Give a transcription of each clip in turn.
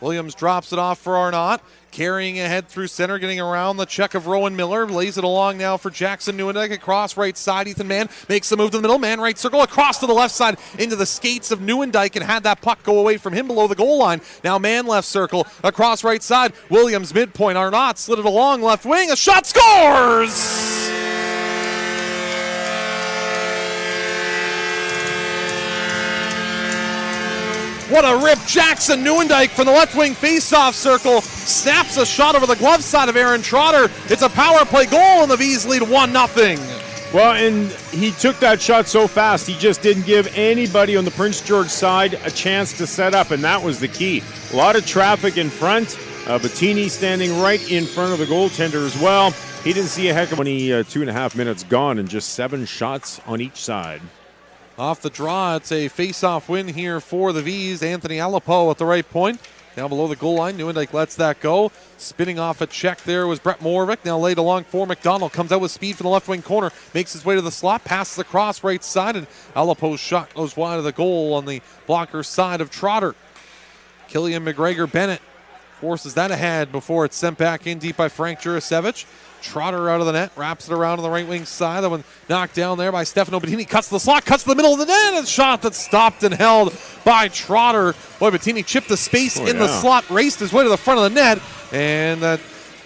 Williams drops it off for Arnott, carrying ahead through center, getting around the check of Rowan Miller, lays it along now for Jackson Nieuwendyk, across right side. Ethan Mann makes the move to the middle, man right circle, across to the left side, into the skates of Nieuwendyk, and had that puck go away from him below the goal line. Now Mann left circle, across right side, Williams midpoint, Arnott slid it along left wing, a shot, scores! What a rip. Jackson Nieuwendyk from the left wing faceoff circle snaps a shot over the glove side of Aaron Trotter. It's a power play goal, and the Vees lead 1-0. Well, and he took that shot so fast, he just didn't give anybody on the Prince George side a chance to set up, and that was the key. A lot of traffic in front. Bettini standing right in front of the goaltender as well. He didn't see a heck of 2.5 minutes gone and just 7 shots on each side. Off the draw, it's a face-off win here for the Vees. Anthony Alapo at the right point. Down below the goal line, Nieuwendyk lets that go. Spinning off a check there was Brett Morvik. Now laid along for McDonald. Comes out with speed from the left wing corner. Makes his way to the slot. Passes across right side. And Alapo's shot goes wide of the goal on the blocker side of Trotter. Killian McGregor-Bennett forces that ahead before it's sent back in deep by Frank Jurasevich. Trotter out of the net, wraps it around on the right wing side. That one knocked down there by Stefano Bettini. Cuts to the slot, cuts to the middle of the net, and a shot that's stopped and held by Trotter. Boy, Bettini chipped the space in the slot, raced his way to the front of the net, and that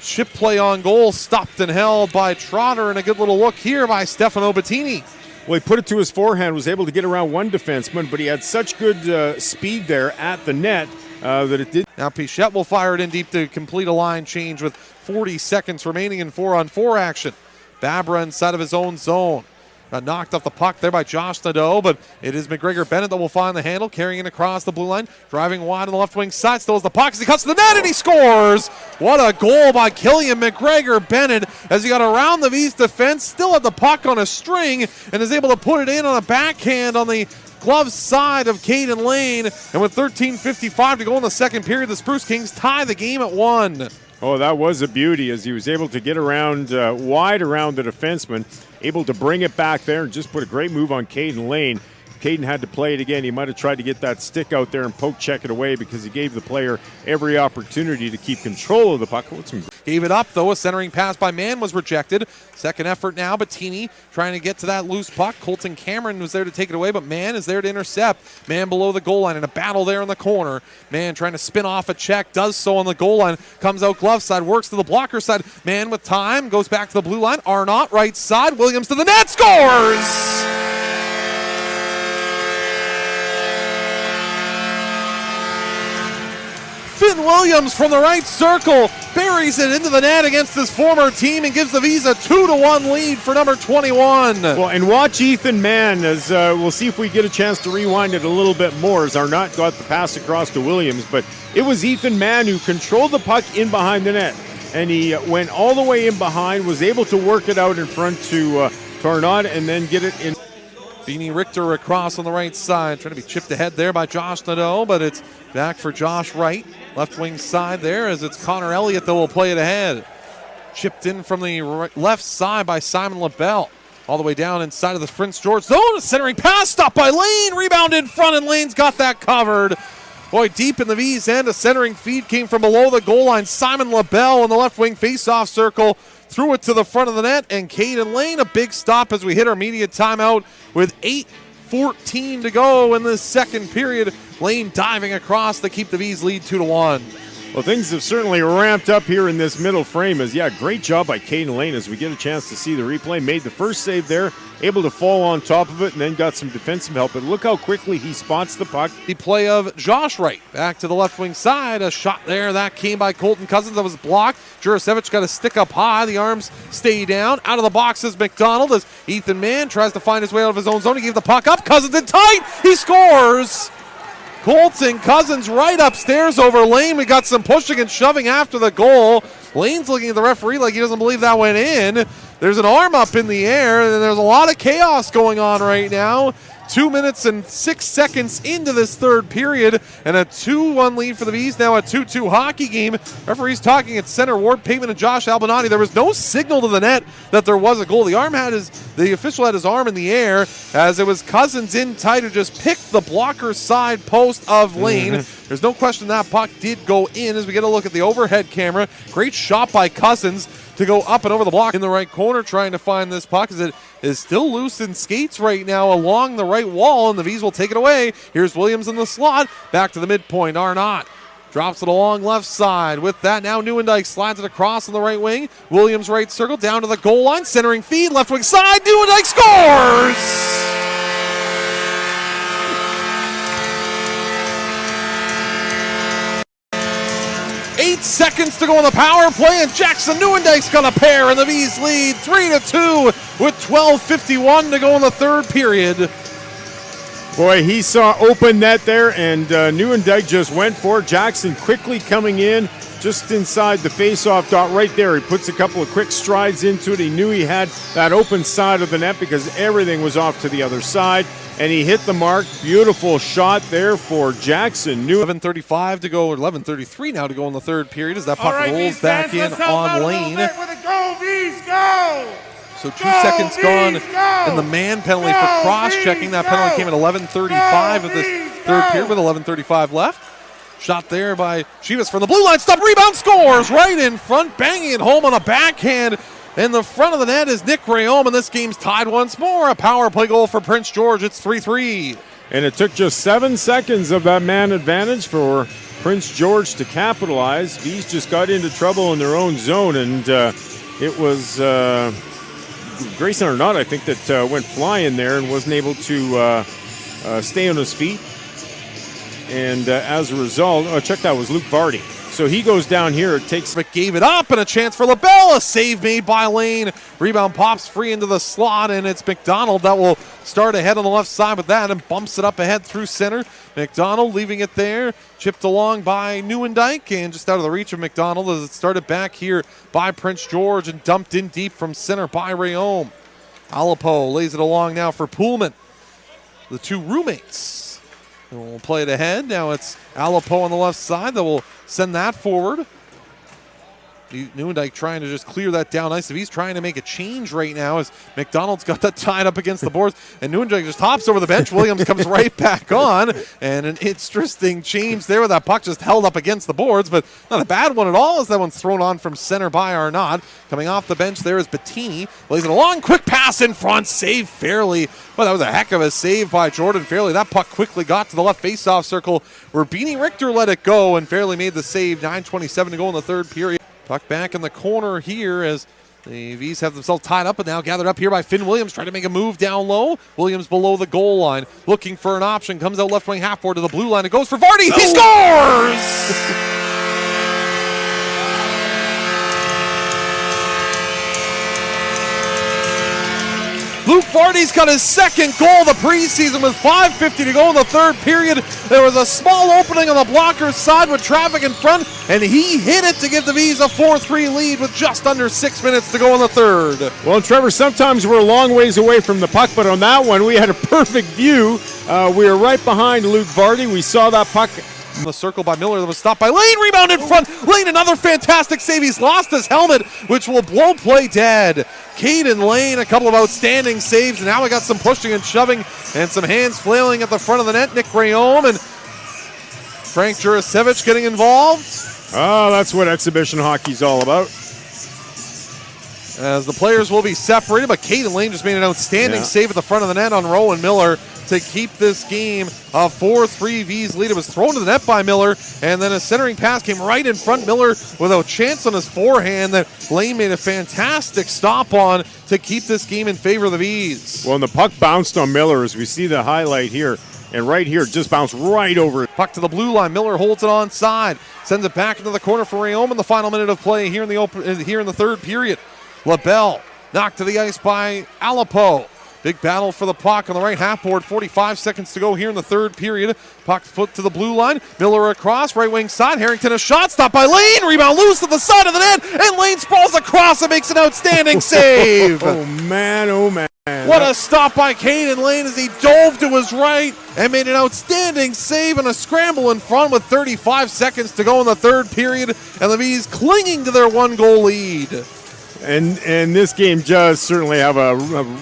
chip play on goal stopped and held by Trotter, and a good little look here by Stefano Bettini. Well, he put it to his forehand, was able to get around one defenseman, but he had such good speed there at the net that it did. Now Pichette will fire it in deep to complete a line change with 40 seconds remaining in 4-on-4 action. Babra inside of his own zone. Got knocked off the puck there by Josh Nadeau, but it is McGregor-Bennett that will find the handle, carrying it across the blue line, driving wide on the left wing side, still has the puck as he cuts to the net, and he scores! What a goal by Killian McGregor-Bennett as he got around the Vees defense, still had the puck on a string, and is able to put it in on a backhand on the glove side of Caden Lane. And with 13:55 to go in the second period, the Spruce Kings tie the game at 1. Oh, that was a beauty as he was able to get around wide around the defenseman, able to bring it back there and just put a great move on Caden Lane. Caden had to play it again. He might have tried to get that stick out there and poke check it away because he gave the player every opportunity to keep control of the puck. Gave it up, though. A centering pass by Mann was rejected. Second effort now. Bettini trying to get to that loose puck. Colton Cameron was there to take it away, but Mann is there to intercept. Mann below the goal line in a battle there in the corner. Mann trying to spin off a check, does so on the goal line. Comes out glove side, works to the blocker side. Mann with time, goes back to the blue line. Arnott right side. Williams to the net, scores! Finn Williams from the right circle buries it into the net against his former team and gives the Vees a 2-1 lead for number 21. Well, and watch Ethan Mann as we'll see if we get a chance to rewind it a little bit more as Arnott got the pass across to Williams, but it was Ethan Mann who controlled the puck in behind the net, and he went all the way in behind, was able to work it out in front to Arnott and then get it in. Beanie Richter across on the right side, trying to be chipped ahead there by Josh Nadeau, but it's back for Josh Wright. Left wing side there as it's Connor Elliott that will play it ahead. Chipped in from the left side by Simon LaBelle. All the way down inside of the Prince George zone. A centering pass stopped by Lane. Rebound in front, and Lane's got that covered. Boy, deep in the Vees end, a centering feed came from below the goal line. Simon LaBelle in the left wing faceoff circle. Threw it to the front of the net, and Caden Lane, a big stop as we hit our media timeout with 8:14 to go in the second period. Lane diving across to keep the Vees lead 2-1. Well, things have certainly ramped up here in this middle frame as, great job by Caden Lane as we get a chance to see the replay. Made the first save there, able to fall on top of it, and then got some defensive help. But look how quickly he spots the puck. The play of Josh Wright back to the left wing side. A shot there. That came by Colton Cousins. That was blocked. Jurasevich got a stick up high. The arms stay down. Out of the box is McDonald as Ethan Mann tries to find his way out of his own zone. He gave the puck up. Cousins in tight. He scores. Colton Cousins right upstairs over Lane. We got some pushing and shoving after the goal. Lane's looking at the referee like he doesn't believe that went in. There's an arm up in the air, and there's a lot of chaos going on right now. 2 minutes and 6 seconds into this third period, and a 2-1 lead for the Vees. Now a 2-2 hockey game. Referees talking at center. Ward Pavement and Josh Albinati. There was no signal to the net that there was a goal. The official had his arm in the air as it was Cousins in tight who just picked the blocker side post of Lane. There's no question that puck did go in as we get a look at the overhead camera. Great shot by Cousins to go up and over the block in the right corner, trying to find this puck as it is still loose in skates right now along the right wall, and the Vees will take it away. Here's Williams in the slot, back to the midpoint. Arnott drops it along left side. With that, now Nieuwendyk slides it across on the right wing. Williams right circle, down to the goal line, centering feed, left wing side. Nieuwendyk scores! 8 seconds to go on the power play, and Jackson Nieuwendyk's got a pair, and the Vees lead 3-2 with 12:51 to go in the third period. Boy, he saw open net there, and Nieuwendyk just went for it. Jackson quickly coming in just inside the face-off dot right there. He puts a couple of quick strides into it. He knew he had that open side of the net because everything was off to the other side, and he hit the mark. Beautiful shot there for Jackson. 11:35 to go, or 11:33 now to go in the third period as that puck rolls back in on Lane. So 2 seconds gone, and the man penalty for cross-checking. That penalty came at 11:35 of this third period with 11:35 left. Shot there by Chivas from the blue line. Stop, rebound, scores right in front, banging it home on a backhand. In the front of the net is Nick Rayom, and this game's tied once more. A power play goal for Prince George. It's 3-3. And it took just 7 seconds of that man advantage for Prince George to capitalize. Vees just got into trouble in their own zone, and it was Grayson Arnott, I think, that went flying there and wasn't able to stay on his feet. And as a result, check that was Luke Vardy. So he goes down here. It takes. But gave it up, and a chance for LaBelle. A save made by Lane. Rebound pops free into the slot, and it's McDonald that will start ahead on the left side with that and bumps it up ahead through center. McDonald leaving it there. Chipped along by Nieuwendyk and just out of the reach of McDonald as it started back here by Prince George and dumped in deep from center by Rayom. Alapo lays it along now for Pullman. The two roommates. We'll play it ahead. Now it's Alapo on the left side that will send that forward. Nieuwendyk trying to just clear that down nice. He's trying to make a change right now as McDonald's got that tied up against the boards, and Nieuwendyk just hops over the bench. Williams comes right back on, and an interesting change there with that puck just held up against the boards, but not a bad one at all as that one's thrown on from center by Arnott. Coming off the bench there is Bettini. Lays it along, quick pass in front, save Fairley. Well, that was a heck of a save by Jordan Fairley. That puck quickly got to the left faceoff circle where Beanie Richter let it go, and Fairley made the save. 9:27 to go in the third period. Puck back in the corner here as the Vees have themselves tied up, but now gathered up here by Finn Williams, trying to make a move down low. Williams below the goal line, looking for an option, comes out left wing half forward to the blue line. It goes for Vardy. He scores! Luke Vardy's got his second goal of the preseason with 5:50 to go in the third period. There was a small opening on the blocker's side with traffic in front, and he hit it to give the Vees a 4-3 lead with just under 6 minutes to go in the third. Well, Trevor, sometimes we're a long ways away from the puck, but on that one, we had a perfect view. We were right behind Luke Vardy. We saw that puck. The circle by Miller that was stopped by Lane. Rebound in front. Lane, another fantastic save. He's lost his helmet, which will blow play dead. Caden Lane, a couple of outstanding saves, and now we got some pushing and shoving and some hands flailing at the front of the net. Nick Rayom and Frank Jurasevich getting involved. Oh, that's what exhibition hockey's all about. As the players will be separated, but Caden Lane just made an outstanding save at the front of the net on Rowan Miller to keep this game a 4-3 Vees lead. It was thrown to the net by Miller, and then a centering pass came right in front. Miller with a chance on his forehand that Lane made a fantastic stop on to keep this game in favor of the Vees. Well, and the puck bounced on Miller as we see the highlight here. And right here, just bounced right over it. Puck to the blue line. Miller holds it on side, sends it back into the corner for Rayom in the final minute of play here in the third period. LaBelle knocked to the ice by Alapo. Big battle for the puck on the right half board. 45 seconds to go here in the third period. Puck put to the blue line. Miller across, right wing side. Harrington a shot, stopped by Lane. Rebound loose to the side of the net, and Lane sprawls across and makes an outstanding save. Oh, man, oh, man. What a stop by Caden Lane as he dove to his right and made an outstanding save and a scramble in front with 35 seconds to go in the third period, and the Vees clinging to their 1-goal lead. And this game does certainly have a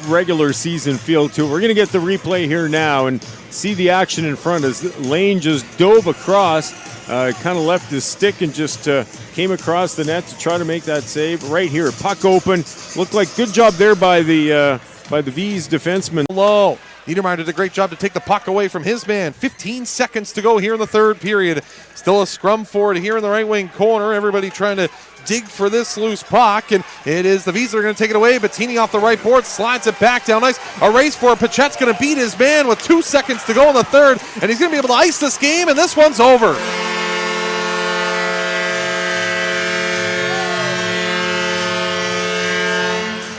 regular season feel to it. We're going to get the replay here now and see the action in front as Lane just dove across, kind of left his stick and just came across the net to try to make that save. Right here, puck open. Looked like good job there by the Vees defenseman. Low. Niedermeyer did a great job to take the puck away from his man. 15 seconds to go here in the third period. Still a scrum for it here in the right wing corner. Everybody trying to dig for this loose puck, and it is the Vees that are going to take it away. Bettini off the right board, slides it back down ice. A race for it. Pachette's going to beat his man with 2 seconds to go in the third, and he's going to be able to ice this game, and this one's over.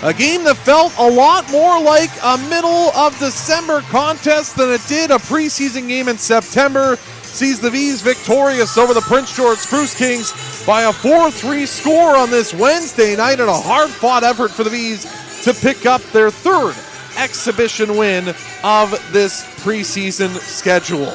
A game that felt a lot more like a middle of December contest than it did a preseason game in September. Sees the Vees victorious over the Prince George Spruce Kings by a 4-3 score on this Wednesday night, and a hard-fought effort for the Vees to pick up their third exhibition win of this preseason schedule.